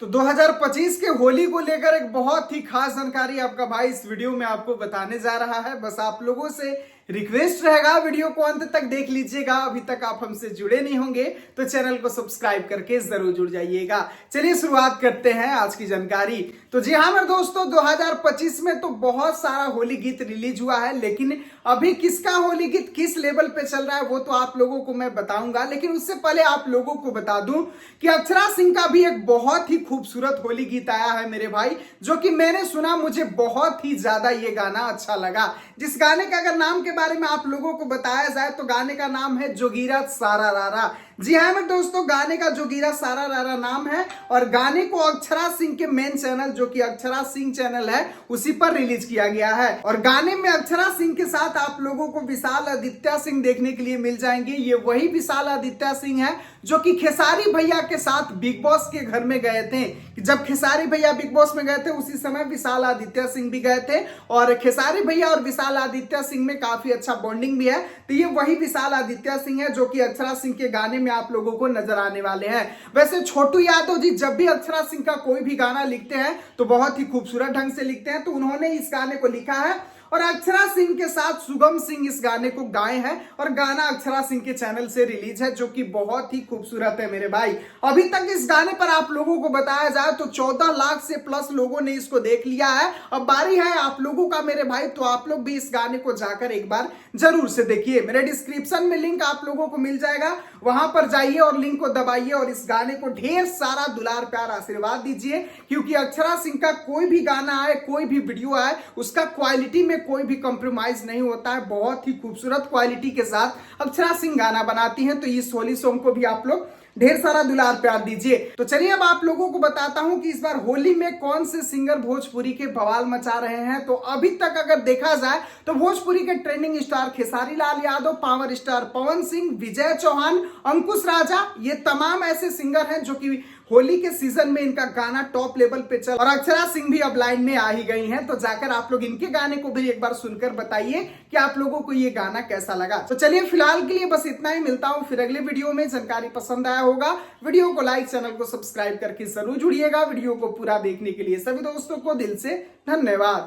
तो 2025 के होली को लेकर एक बहुत ही खास जानकारी आपका भाई इस वीडियो में आपको बताने जा रहा है। बस आप लोगों से रिक्वेस्ट रहेगा, वीडियो को अंत तक देख लीजिएगा। अभी तक आप हमसे जुड़े नहीं होंगे तो चैनल को सब्सक्राइब करके जरूर जुड़ जाइएगा। चलिए शुरुआत करते हैं आज की जानकारी। तो जी हाँ मेरे दोस्तों, 2025 में तो बहुत सारा होली गीत रिलीज हुआ है, लेकिन अभी किसका होली गीत किस लेवल पे चल रहा है वो तो आप लोगों को मैं बताऊंगा। लेकिन उससे पहले आप लोगों को बता दूं कि अक्षरा सिंह का भी एक बहुत ही खूबसूरत होली गीत आया है मेरे भाई, जो कि मैंने सुना, मुझे बहुत ही ज्यादा ये गाना अच्छा लगा। जिस गाने का अगर नाम के बारे में आप लोगों को बताया जाए तो गाने का नाम है जोगीरा सारा रारा। जी हाँ मेरे दोस्तों, गाने का जोगीरा सारा रारा नाम है और गाने को अक्षरा सिंह के मेन चैनल जो कि अक्षरा सिंह चैनल है उसी पर रिलीज किया गया है। और गाने में अक्षरा सिंह के साथ आप लोगों को विशाल आदित्य सिंह देखने के लिए मिल जाएंगे। ये वही विशाल आदित्य सिंह है जो कि खेसारी भैया के साथ बिग बॉस के घर में गए थे। जब खेसारी भैया बिग बॉस में गए थे उसी समय विशाल आदित्य सिंह भी गए थे और खेसारी भैया और विशाल आदित्य सिंह में काफी अच्छा बॉन्डिंग भी है। तो ये वही विशाल आदित्य सिंह है जो कि अक्षरा सिंह के गाने में आप लोगों को नजर आने वाले हैं। वैसे छोटू यादव जी जब भी अक्षरा सिंह का कोई भी गाना लिखते हैं तो बहुत ही खूबसूरत ढंग से लिखते हैं, तो उन्होंने इस गाने को लिखा है और अक्षरा सिंह के साथ शुभम सिंह इस गाने को गाए हैं और गाना अक्षरा सिंह के चैनल से रिलीज है, जो कि बहुत ही खूबसूरत है मेरे भाई। अभी तक इस गाने पर आप लोगों को बताया जाए तो 14 लाख से प्लस लोगों ने इसको देख लिया है। अब बारी है आप लोगों का मेरे भाई, तो आप लोग भी इस गाने को जाकर एक बार जरूर से देखिए। मेरे डिस्क्रिप्शन में लिंक आप लोगों को मिल जाएगा, वहां पर जाइए और लिंक को दबाइए और इस गाने को ढेर सारा दुलार प्यार आशीर्वाद दीजिए, क्योंकि अक्षरा सिंह का कोई भी गाना आए, कोई भी वीडियो आए, उसका क्वालिटी में कोई भी कंप्रोमाइज नहीं होता है। बहुत ही खूबसूरत क्वालिटी के साथ अक्षरा सिंह गाना बनाती हैं। तो इस होली सॉन्ग को भी आप लोग ढेर सारा दुलार प्यार दीजिए। तो चलिए अब आप लोगों को बताता हूं कि इस बार होली में कौन से सिंगर भोजपुरी के बवाल मचा रहे हैं। तो अभी तक अगर देखा जाए तो भोजपुरी के trending star Khesari Lal Yadav, power star Pawan Singh, विजय चौहान, अंकुश राजा, ये तमाम ऐसे सिंगर हैं जो कि होली के सीजन में इनका गाना टॉप लेवल पे चल, और अक्षरा सिंह भी अब लाइन में आ ही गई हैं। तो जाकर आप लोग इनके गाने को भी एक बार सुनकर बताइए कि आप लोगों को ये गाना कैसा लगा। तो चलिए फिलहाल के लिए बस इतना ही, मिलता हूं फिर अगले वीडियो में। जानकारी पसंद आया होगा, वीडियो को लाइक, चैनल को सब्सक्राइब करके जरूर जुड़िएगा। वीडियो को पूरा देखने के लिए सभी दोस्तों को दिल से धन्यवाद।